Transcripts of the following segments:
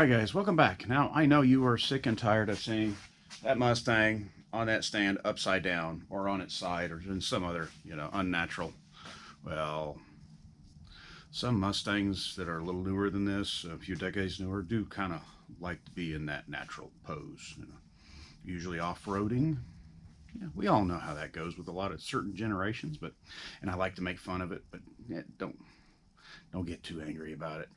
Alright guys, welcome back. Now I know you are sick and tired of seeing that Mustang on that stand upside down or on its side or in some other, unnatural. Well, some Mustangs that are a little newer than this, a few decades newer, do kind of like to be in that natural pose. Usually off-roading. Yeah, we all know how that goes with a lot of certain generations, and I like to make fun of it, but don't get too angry about it.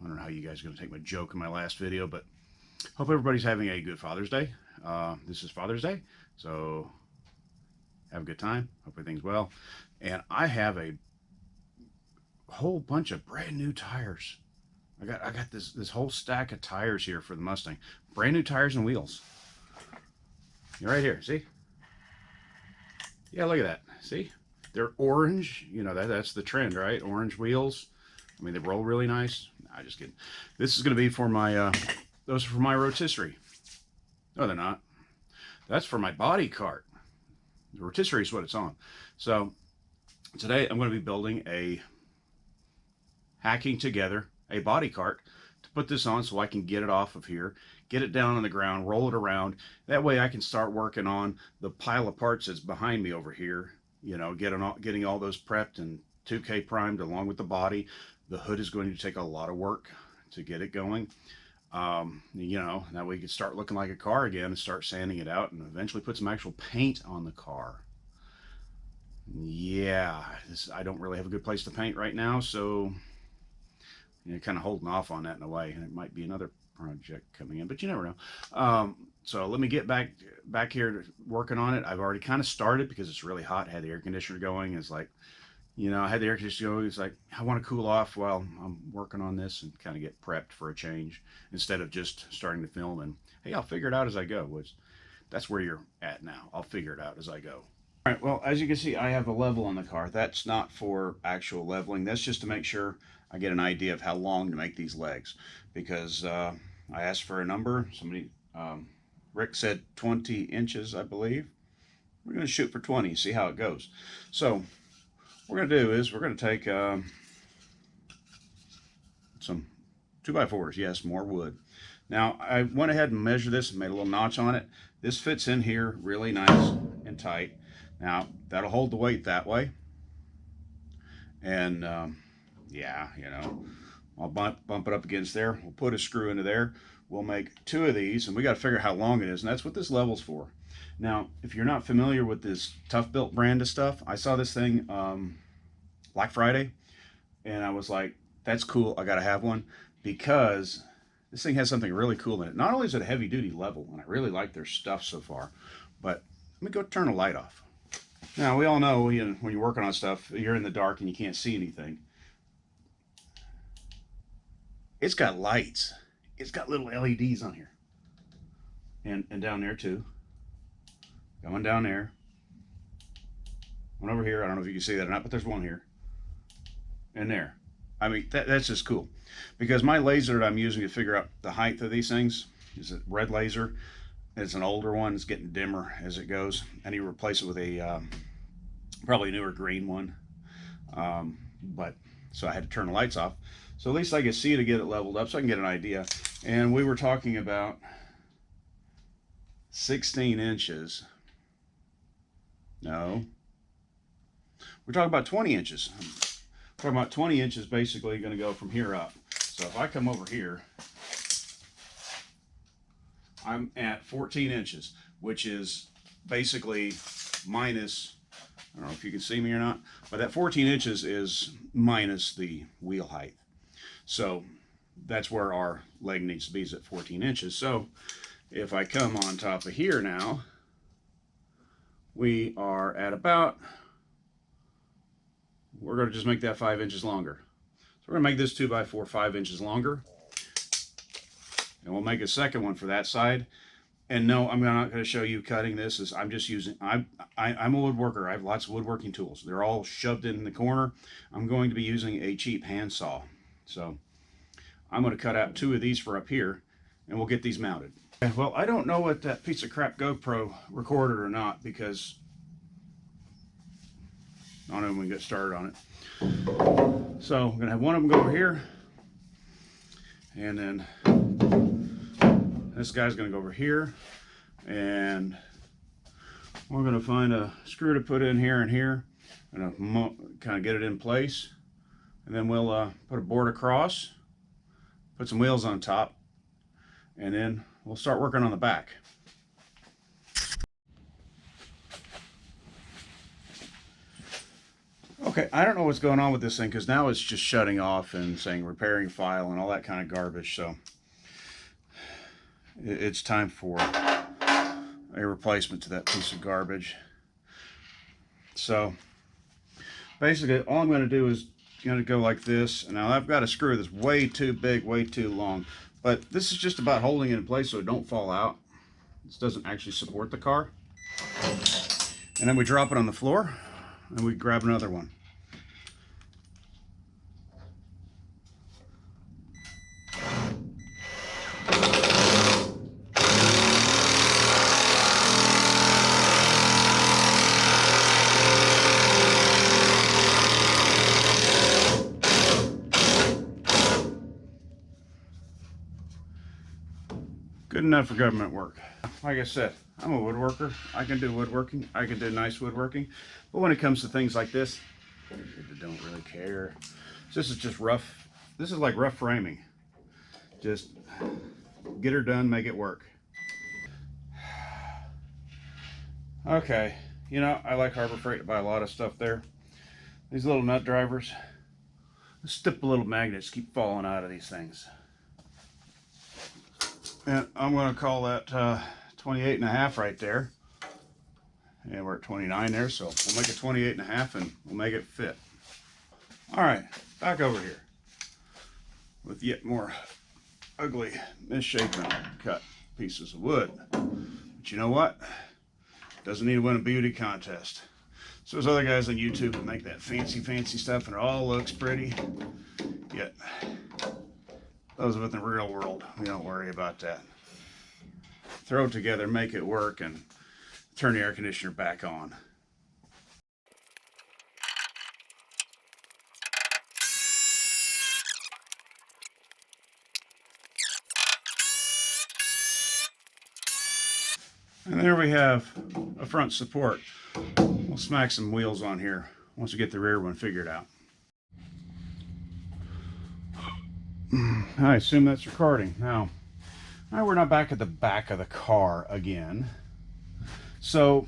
I don't know how you guys are going to take my joke in my last video, but hope everybody's having a good Father's Day. This is Father's Day, so have a good time. Hope everything's well. And I have a whole bunch of brand new tires. I got this whole stack of tires here for the Mustang. Brand new tires and wheels. You're right here, see? Yeah, look at that. See? They're orange. That's the trend, right? Orange wheels. I mean, they roll really nice. Nah, just kidding. This is going to be for my, those are for my rotisserie. No, they're not. That's for my body cart. The rotisserie is what it's on. So, today I'm going to be building hacking together a body cart to put this on so I can get it off of here, get it down on the ground, roll it around. That way I can start working on the pile of parts that's behind me over here. Getting all those prepped and 2K primed along with the body. The hood is going to take a lot of work to get it going. Now we can start looking like a car again and start sanding it out and eventually put some actual paint on the car. Yeah, I don't really have a good place to paint right now, so kind of holding off on that in a way, and it might be another project coming in, but you never know. So let me get back here to working on it. I've already kind of started because it's really hot. Had the air conditioner going. It's like, I had the air conditioner going. It's like, I want to cool off while I'm working on this and kind of get prepped for a change instead of just starting to film and, hey, I'll figure it out as I go. That's where you're at now. I'll figure it out as I go. All right, well, as you can see, I have a level on the car. That's not for actual leveling. That's just to make sure I get an idea of how long to make these legs, because I asked for a number. Rick said 20 inches, I believe. We're going to shoot for 20, see how it goes. So what we're going to do is we're going to take some 2x4s. Yes, more wood. Now, I went ahead and measured this and made a little notch on it. This fits in here really nice and tight. Now, that'll hold the weight that way. And, yeah, I'll bump it up against there. We'll put a screw into there. We'll make 2 of these, and we got to figure out how long it is, and that's what this level's for. Now, if you're not familiar with this Tough Built brand of stuff, I saw this thing Black Friday, and I was like, that's cool. I got to have one, because this thing has something really cool in it. Not only is it a heavy-duty level, and I really like their stuff so far, but let me go turn the light off. Now, we all know when you're working on stuff, you're in the dark and you can't see anything. It's got lights. It's got little LEDs on here. And down there too. Going down there. One over here. I don't know if you can see that or not, but there's one here. And there. I mean, that's just cool. Because my laser that I'm using to figure out the height of these things is a red laser. It's an older one. It's getting dimmer as it goes. I need to replace it with a probably newer green one. So I had to turn the lights off. So at least I can see to get it leveled up so I can get an idea. And we were talking about 16 inches. No. We're talking about 20 inches. We're talking about 20 inches basically going to go from here up. So if I come over here, I'm at 14 inches, which is basically minus, I don't know if you can see me or not, but that 14 inches is minus the wheel height. So that's where our leg needs to be, is at 14 inches. So if I come on top of here now, we are at about, we're going to just make that 5 inches longer. So we're going to make this 2x4 5 inches longer. And we'll make a second one for that side. And no, I'm not going to show you cutting this. I'm just using, I'm a woodworker. I have lots of woodworking tools. They're all shoved in the corner. I'm going to be using a cheap handsaw. So I'm going to cut out 2 of these for up here, and we'll get these mounted. Well, I don't know what that piece of crap GoPro recorded or not, because I don't know when we get started on it. So I'm going to have one of them go over here, And then this guy's going to go over here, and we're going to find a screw to put in here and here, and kind of get it in place. And then we'll put a board across, put some wheels on top, and then we'll start working on the back. Okay, I don't know what's going on with this thing, because now it's just shutting off and saying repairing file and all that kind of garbage. So it's time for a replacement to that piece of garbage. So basically all I'm going to do is going to go like this. And now I've got a screw that's way too big, way too long, but this is just about holding it in place so it don't fall out. This doesn't actually support the car. And then we drop it on the floor and we grab another one. Good enough for government work. Like I said, I'm a woodworker. I can do woodworking. I can do nice woodworking. But when it comes to things like this, I don't really care. This is just rough. This is like rough framing. Just get her done, make it work. Okay, you know, I like Harbor Freight to buy a lot of stuff there. These little nut drivers, stipple little magnets keep falling out of these things. And I'm going to call that 28 and a half right there. And we're at 29 there, so we'll make it 28 and a half and we'll make it fit. All right, back over here with yet more ugly, misshapen, cut pieces of wood. But you know what? Doesn't need to win a beauty contest. So there's other guys on YouTube that make that fancy stuff and it all looks pretty. Yet those of us in the real world, we don't worry about that. Throw it together, make it work, and turn the air conditioner back on. And there we have a front support. We'll smack some wheels on here once we get the rear one figured out. I assume that's recording. Now we're not back at the back of the car again. So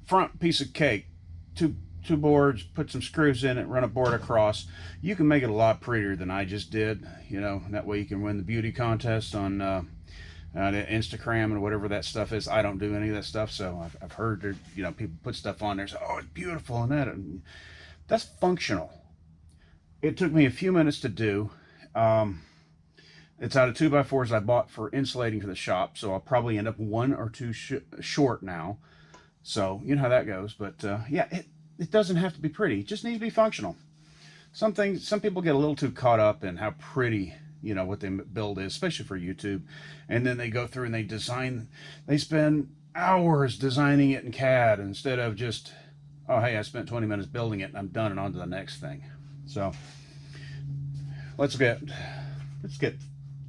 front piece of cake, two boards, put some screws in it, run a board across. You can make it a lot prettier than I just did, you know, that way you can win the beauty contest on Instagram and whatever that stuff is. I don't do any of that stuff, so I've heard that, you know, people put stuff on there and say, oh, it's beautiful and that. And that's functional. It took me a few minutes to do. It's out of 2x4s I bought for insulating for the shop, so I'll probably end up one or two short now. So you know how that goes. But yeah, it doesn't have to be pretty. It just needs to be functional. Some people get a little too caught up in how pretty, you know, what they build is, especially for YouTube, and then they go through and they spend hours designing it in CAD instead of just, oh hey, I spent 20 minutes building it and I'm done and on to the next thing. So let's get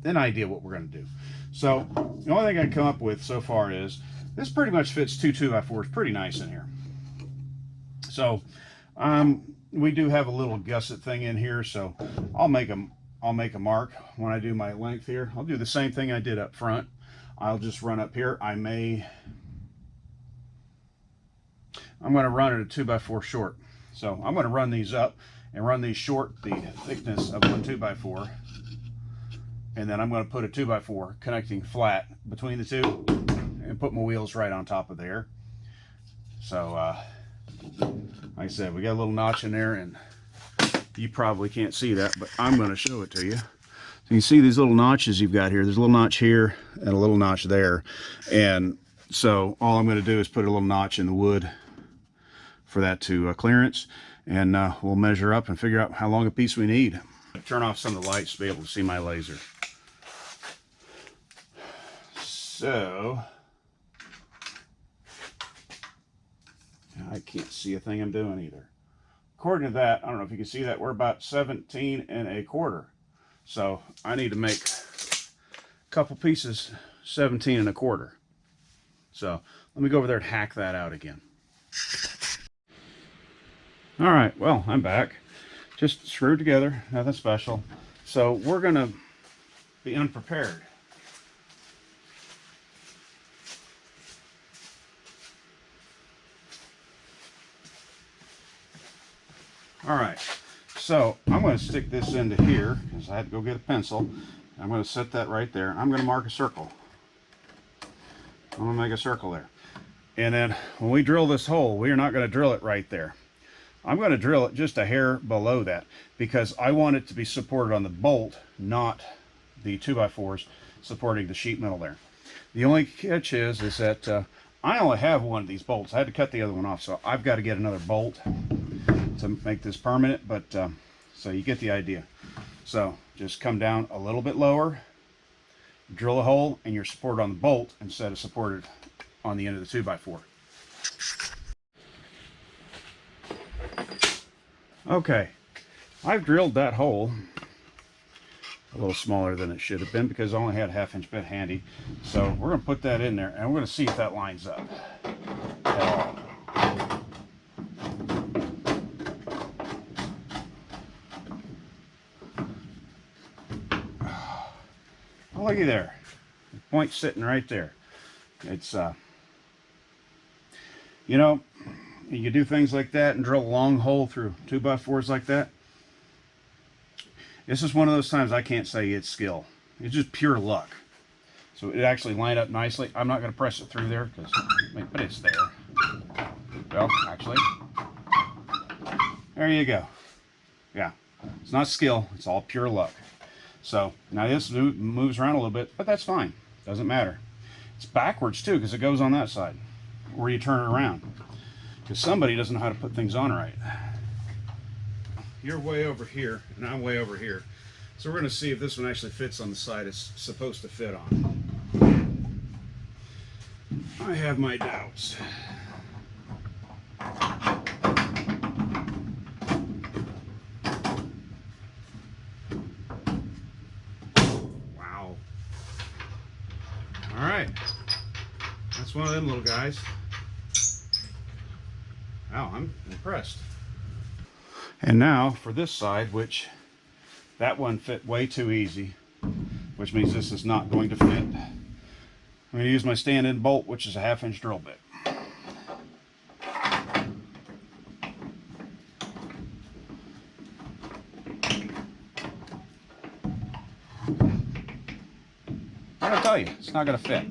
an idea what we're going to do. So the only thing I can come up with so far is this pretty much fits two 2x4s pretty nice in here. So we do have a little gusset thing in here, so I'll make a mark when I do my length here. I'll do the same thing I did up front. I'll just run up here. I'm going to run it a 2x4 short. So I'm going to run these up and run these short the thickness of one 2x4. And then I'm going to put a 2x4 connecting flat between the two and put my wheels right on top of there. So like I said, we got a little notch in there, and you probably can't see that, but I'm going to show it to you. So you can see these little notches you've got here. There's a little notch here and a little notch there. And so all I'm going to do is put a little notch in the wood for that to clearance. And we'll measure up and figure out how long a piece we need. Turn off some of the lights to be able to see my laser. So I can't see a thing I'm doing either. According to that, I don't know if you can see that, we're about 17 1/4. So I need to make a couple pieces 17 1/4. So let me go over there and hack that out again. All right, well, I'm back. Just screwed together, nothing special. So we're gonna be unprepared. All right, so I'm going to stick this into here because I had to go get a pencil. I'm going to set that right there. I'm going to mark a circle. I'm going to make a circle there. And then when we drill this hole, we are not going to drill it right there. I'm going to drill it just a hair below that because I want it to be supported on the bolt, not the 2x4s supporting the sheet metal there. The only catch is that I only have one of these bolts. I had to cut the other one off, so I've got to get another bolt to make this permanent, but so you get the idea. So just come down a little bit lower, drill a hole, and you're supported on the bolt instead of supported on the end of the 2x4. Okay, I've drilled that hole a little smaller than it should have been because I only had a 1/2-inch bit handy. So we're going to put that in there and we're going to see if that lines up at all. Oh, looky there. The point's sitting right there. It's, you know, you do things like that and drill a long hole through 2x4s like that. This is one of those times I can't say it's skill. It's just pure luck. So it actually lined up nicely. I'm not going to press it through there because, but it's there. Well, actually, there you go. Yeah, it's not skill. It's all pure luck. So now this moves around a little bit, but that's fine. Doesn't matter. It's backwards too because it goes on that side where you turn it around. Because somebody doesn't know how to put things on right. You're way over here and I'm way over here. So we're going to see if this one actually fits on the side it's supposed to fit on. I have my doubts. Wow. All right. That's one of them little guys. Wow, I'm impressed. And now for this side, which that one fit way too easy, which means this is not going to fit. I'm going to use my stand-in bolt, which is a 1/2-inch drill bit. I'll tell you, it's not going to fit.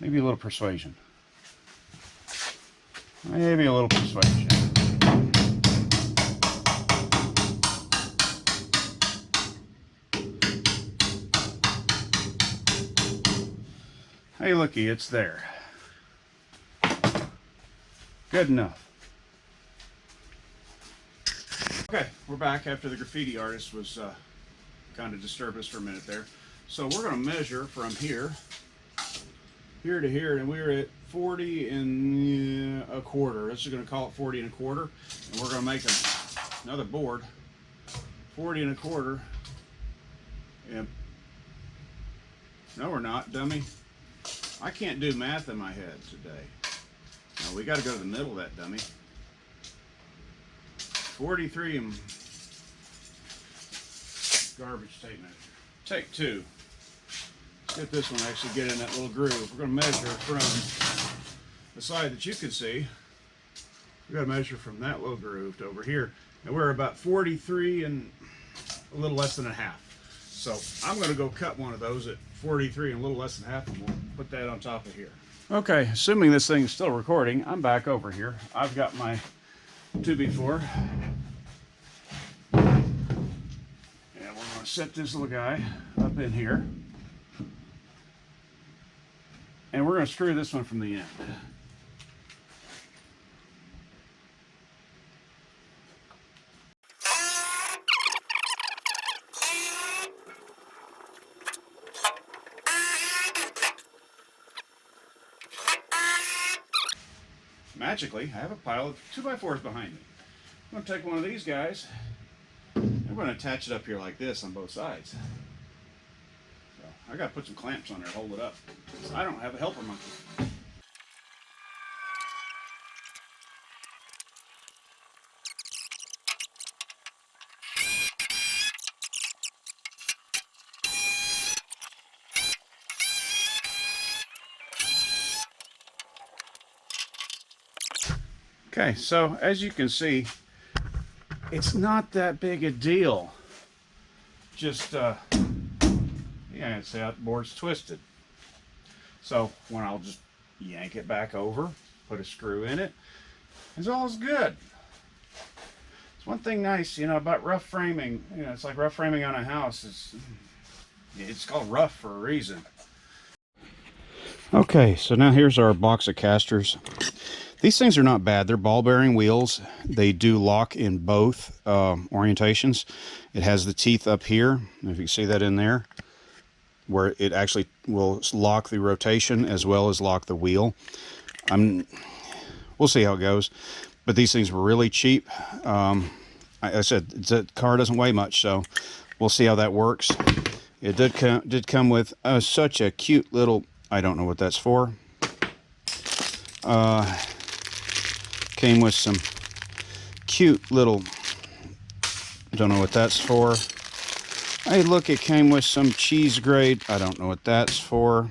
Maybe a little persuasion. Maybe a little persuasion. Hey, looky, it's there. Good enough. Okay, we're back after the graffiti artist was kind of disturbed us for a minute there. So we're going to measure from here to here, and we're at 40 1/4. This is going to call it 40 1/4, and we're going to make another board 40 1/4. And no, we're not, dummy. I can't do math in my head today. No, we got to go to the middle of that, dummy. 43 and garbage tape measure. Take 2. Get this one actually get in that little groove. We're going to measure from the side that you can see. We've got to measure from that little groove to over here. And we're about 43 and a little less than a half. So I'm going to go cut one of those at 43 and a little less than half, and we'll put that on top of here. Okay, assuming this thing's still recording, I'm back over here. I've got my 2x4. And we're going to set this little guy up in here. And we're going to screw this one from the end. magically, I have a pile of 2x4s behind me. I'm going to take one of these guys, and we're going to attach it up here like this on both sides. So I got to put some clamps on there to hold it up. I don't have a helper monkey. Okay, so as you can see, it's not that big a deal. Just, yeah, I'd say that board's twisted. So when I'll just yank it back over, put a screw in it, it's all good. It's one thing nice, you know, about rough framing. You know, it's like rough framing on a house. It's called rough for a reason. Okay, so now here's our box of casters. These things are not bad. They're ball bearing wheels. They do lock in both orientations. It has the teeth up here, if you can see that in there, where it actually will lock the rotation as well as lock the wheel. We'll see how it goes. But these things were really cheap. I said, the car doesn't weigh much, so we'll see how that works. It did come with such a cute little, I don't know what that's for. Came with some cute little, don't know what that's for. Hey, look, it came with some cheese grate. I don't know what that's for.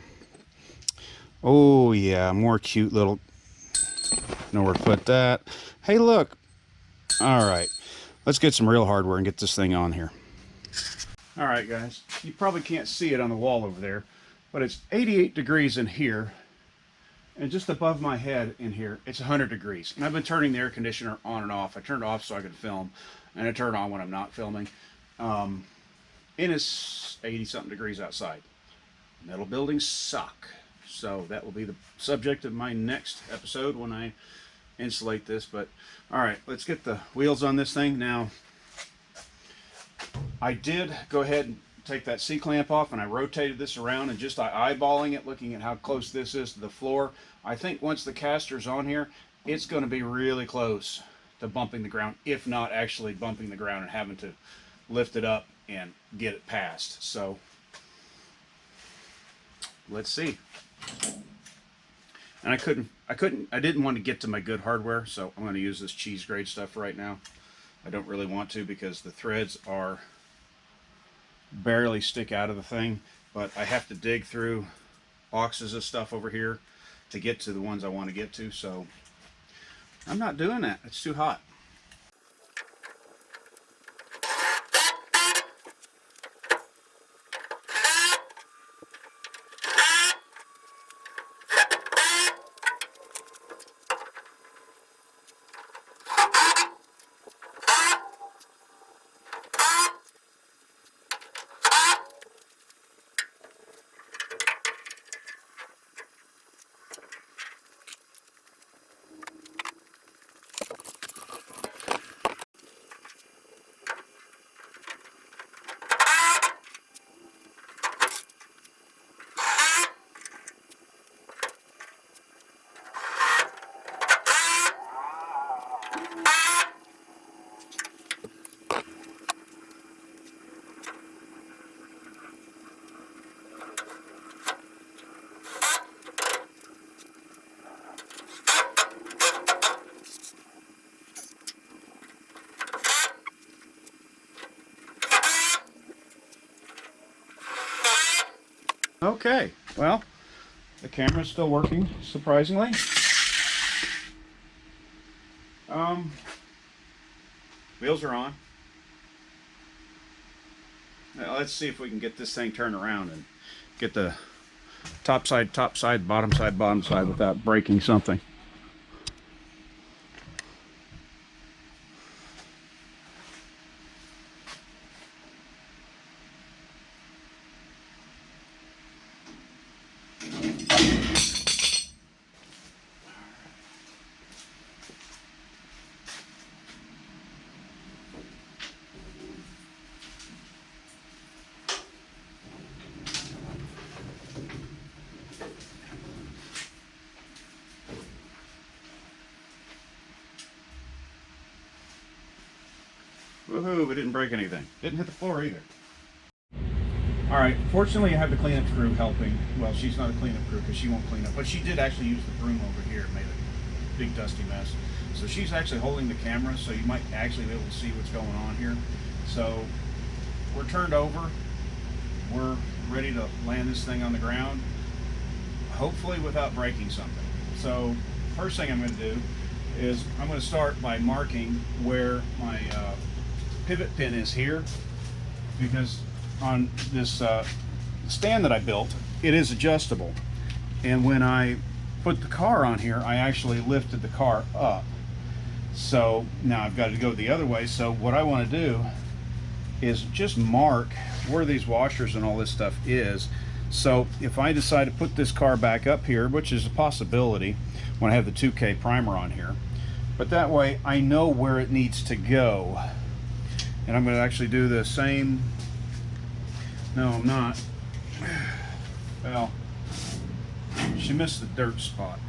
Oh, yeah, more cute little, know where to put that. Hey, look. All right, let's get some real hardware and get this thing on here. All right, guys, you probably can't see it on the wall over there, but it's 88 degrees in here. And just above my head in here, it's 100 degrees. And I've been turning the air conditioner on and off. I turned it off so I could film, and I turn it on when I'm not filming. And it's 80-something degrees outside. Metal buildings suck. So that will be the subject of my next episode when I insulate this. But, all right, let's get the wheels on this thing. Now, I did go ahead and take that C-clamp off, and I rotated this around, and just eyeballing it, looking at how close this is to the floor, I think once the caster's on here, it's going to be really close to bumping the ground, if not actually bumping the ground and having to lift it up and get it past. So let's see. And I didn't want to get to my good hardware, so I'm going to use this cheese grade stuff right now. I don't really want to because the threads are barely stick out of the thing, but I have to dig through boxes of stuff over here to get to the ones I want to get to, so I'm not doing that. It's too hot. Okay, well, the camera's still working, surprisingly. Wheels are on. Now let's see if we can get this thing turned around and get the top side, bottom side without breaking something. Woohoo, we didn't break anything. Didn't hit the floor either. All right, fortunately I have the cleanup crew helping. Well, she's not a cleanup crew because she won't clean up, but she did actually use the broom over here and made a big dusty mess. So she's actually holding the camera, so you might actually be able to see what's going on here. So we're turned over. We're ready to land this thing on the ground, hopefully without breaking something. So first thing I'm going to do is I'm going to start by marking where my pivot pin is here, because on this stand that I built, it is adjustable, and when I put the car on here, I actually lifted the car up. So now I've got to go the other way. So what I want to do is just mark where these washers and all this stuff is. So if I decide to put this car back up here, which is a possibility when I have the 2K primer on here, but that way I know where it needs to go. And I'm going to actually do the same. No, I'm not. Well, she missed the dirt spot.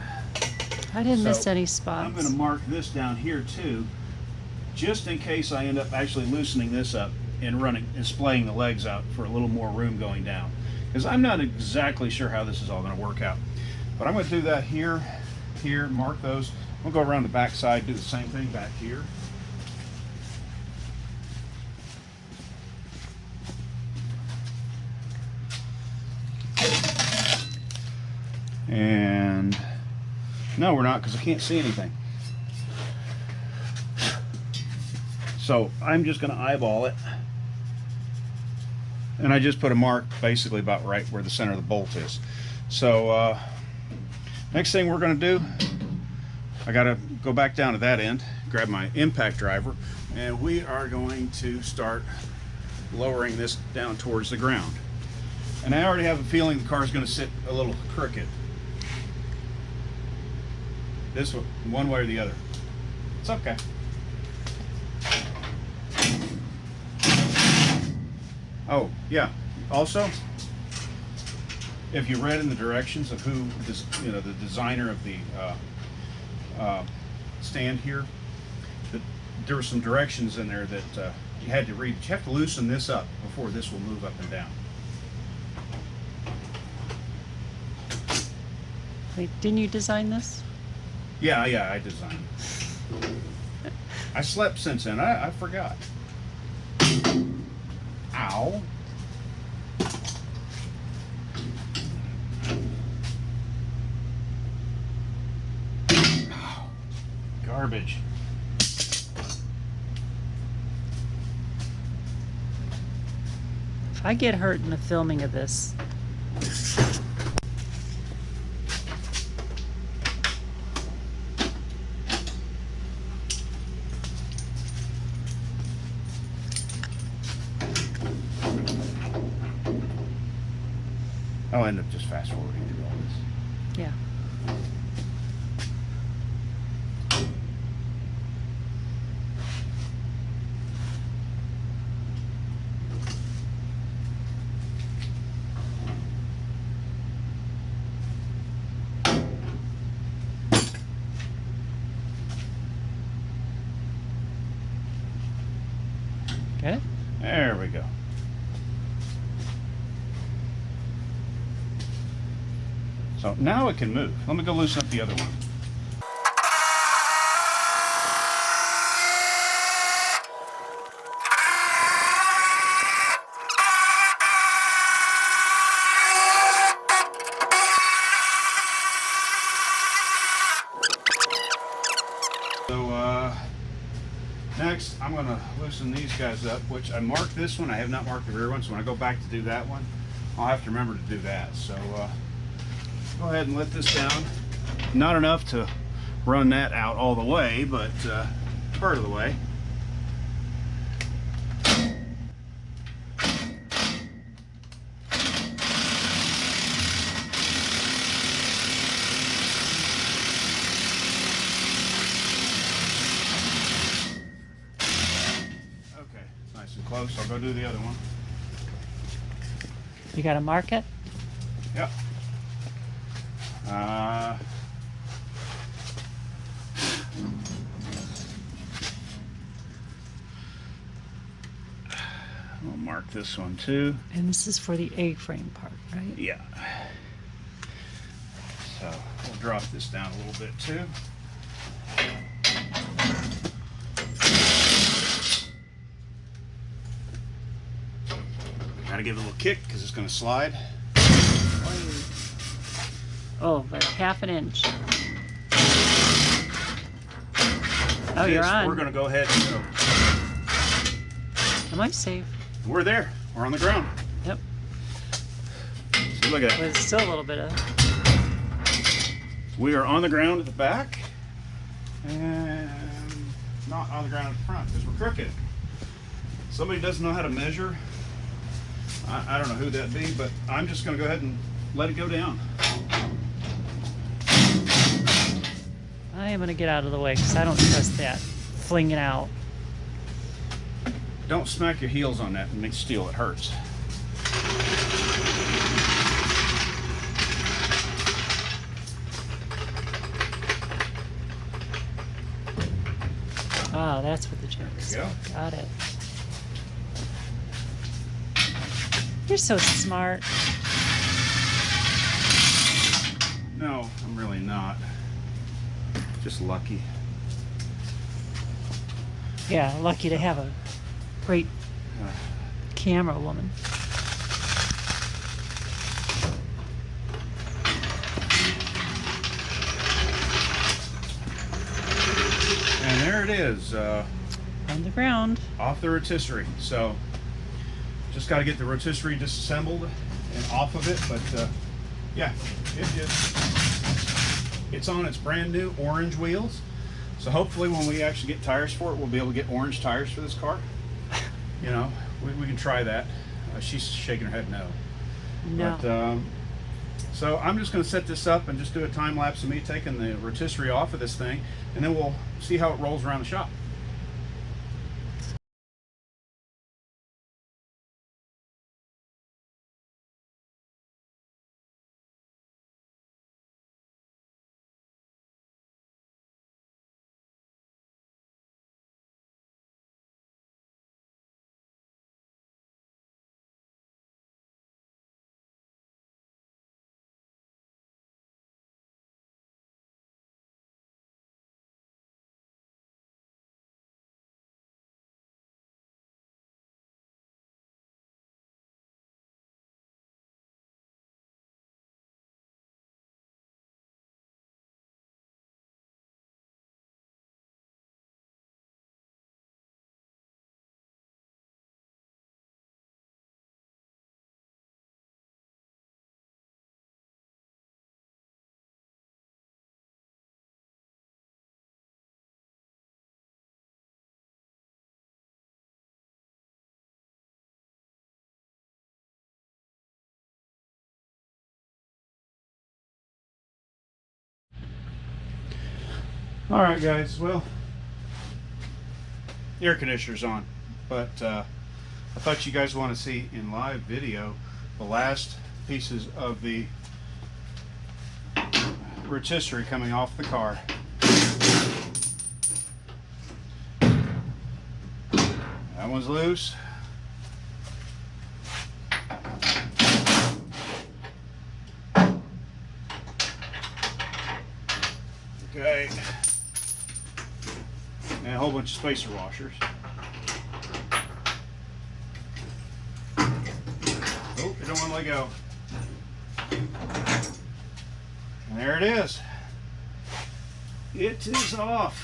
I didn't So miss any spots. I'm going to mark this down here too, just in case I end up actually loosening this up and splaying the legs out for a little more room going down. Because I'm not exactly sure how this is all going to work out. But I'm going to do that here, mark those. We'll go around the back side, do the same thing back here. And no, we're not, because I can't see anything. So I'm just going to eyeball it. And I just put a mark basically about right where the center of the bolt is. So next thing we're going to do, I got to go back down to that end, grab my impact driver, and we are going to start lowering this down towards the ground. And I already have a feeling the car is going to sit a little crooked. This one way or the other. It's okay. Oh, yeah. Also, if you read in the directions of who, the designer of the stand here, there were some directions in there that you had to read. You have to loosen this up before this will move up and down. Wait, didn't you design this? Yeah, I designed it. I slept since then. I forgot. Ow. Garbage. If I get hurt in the filming of this, I'll end up just fast forwarding through all this. yeah. Got it? There we go. So now it can move. Let me go loosen up the other one. So next I'm going to loosen these guys up, which I marked this one. I have not marked the rear one, so when I go back to do that one, I'll have to remember to do that. So go ahead and let this down. Not enough to run that out all the way, but part of the way. Okay, it's nice and close. I'll go do the other one. You got to mark it? Yep. We'll mark this one too. And this is for the A-frame part, right? Yeah. So we'll drop this down a little bit too. Gotta give it a little kick because it's going to slide. Oh, but half an inch. Oh, you're This, on. we're going to go ahead and go. Am I safe? We're there. We're on the ground. Yep. See, look at But that. it's still a little bit of... We are on the ground at the back and not on the ground at the front because we're crooked. Somebody doesn't know how to measure. I don't know who that'd be, but I'm just going to go ahead and let it go down. I am going to get out of the way because I don't trust that flinging out. Don't smack your heels on that and make steel. It hurts. Ah, that's what the joke is. There you go. Got it. You're so smart. No, I'm really not. Just lucky. Yeah, lucky to have a great camera woman. And there it is, On the ground. off the rotisserie. So just got to get the rotisserie disassembled and off of it, but yeah, it's on its brand new orange wheels. So hopefully when we actually get tires for it, we'll be able to get orange tires for this car. You know, we can try that. She's shaking her head no. No. But, so I'm just going to set this up and just do a time lapse of me taking the rotisserie off of this thing, and then we'll see how it rolls around the shop. All right, guys. Well, the air conditioner's on, but I thought you guys want to see in live video the last pieces of the rotisserie coming off the car. That one's loose. Okay. And a whole bunch of spacer washers. Oh, you don't want to let go. And there it is. It is off.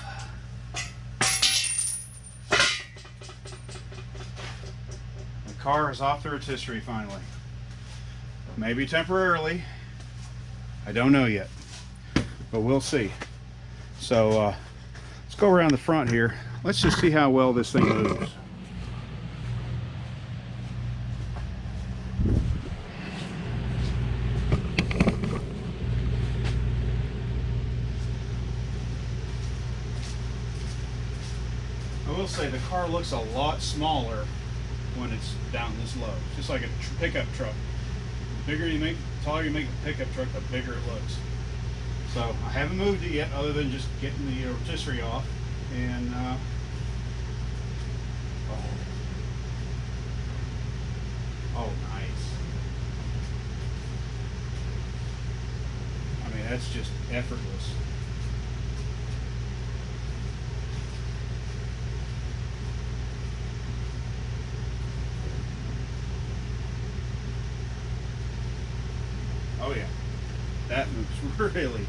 The car is off the rotisserie finally. Maybe temporarily. I don't know yet, but we'll see. So let's go around the front here. Let's just see how well this thing moves. I will say the car looks a lot smaller when it's down this low. Just like a pickup truck. The bigger you make, the taller you make the pickup truck, the bigger it looks. So I haven't moved it yet, other than just getting the rotisserie off. And that's just effortless. Oh yeah, that moves really nice.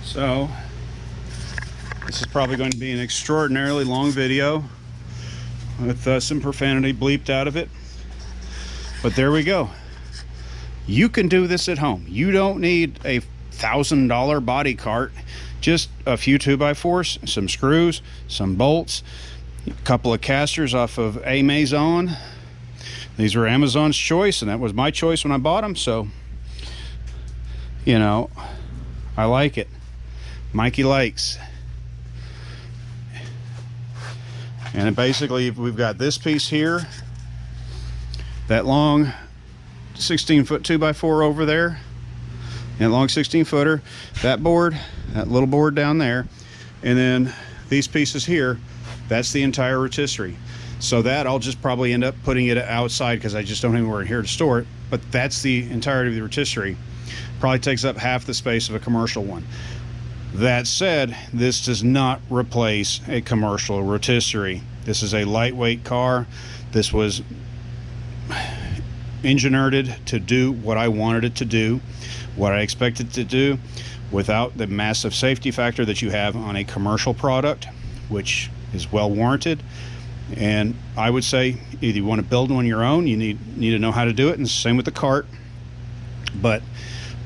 So, this is probably going to be an extraordinarily long video with some profanity bleeped out of it. But there we go. You can do this at home. You don't need a $1,000 body cart. Just a few 2x4s, some screws, some bolts, a couple of casters off of Amazon. These were Amazon's choice, and that was my choice when I bought them. So, you know, I like it. Mikey likes. And it basically, we've got this piece here, that long 16-foot 2x4 over there, and long 16-footer, that board, that little board down there, and then these pieces here, that's the entire rotisserie. So that I'll just probably end up putting it outside because I just don't have anywhere here to store it. But that's the entirety of the rotisserie. Probably takes up half the space of a commercial one. That said, this does not replace a commercial rotisserie. This is a lightweight car. This was engineered to do what I wanted it to do, what I expected it to do, without the massive safety factor that you have on a commercial product, which is well warranted. And I would say either you want to build one on your own, you need to know how to do it, and same with the cart. But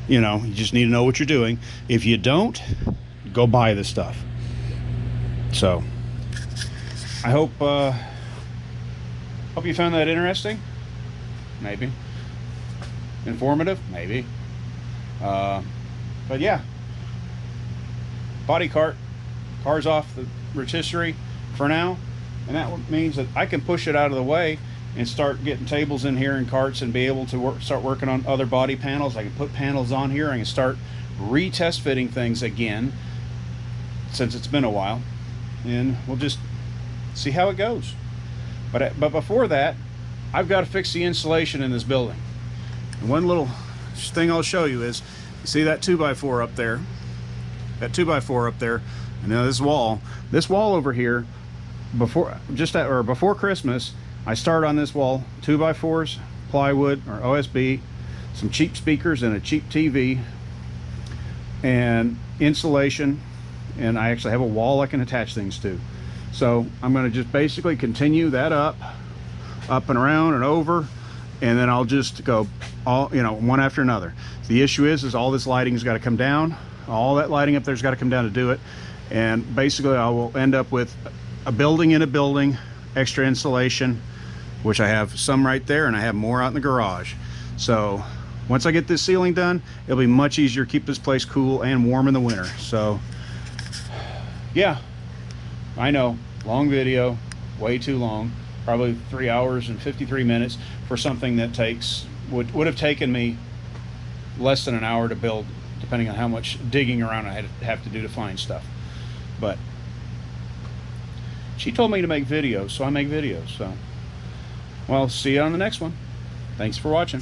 you know, you just need to know what you're doing. If you don't, go buy this stuff. So I hope you found that interesting. Maybe informative, maybe. But yeah, body cart, car's off the rotisserie for now, and that means that I can push it out of the way and start getting tables in here and carts and be able to start working on other body panels. I can put panels on here. I can start retest fitting things again since it's been a while, and we'll just see how it goes. But before that, I've got to fix the insulation in this building. And one little thing I'll show you is, you see that 2x4 up there, that 2x4 up there, and now this wall over here, before Christmas, I started on this wall 2x4s, plywood or OSB, some cheap speakers and a cheap TV, and insulation, and I actually have a wall I can attach things to. So I'm going to just basically continue that up and around and over, and then I'll just go all, you know, one after another. The issue is all this lighting's got to come down. All that lighting up there's got to come down to do it, and basically I will end up with a building in a building, extra insulation, which I have some right there, and I have more out in the garage. So once I get this ceiling done, it'll be much easier to keep this place cool and warm in the winter. So yeah, I know, long video, way too long, probably 3 hours and 53 minutes for something that would have taken me less than an hour to build, depending on how much digging around I have to do to find stuff. But she told me to make videos, so I make videos. So, well, see you on the next one. Thanks for watching.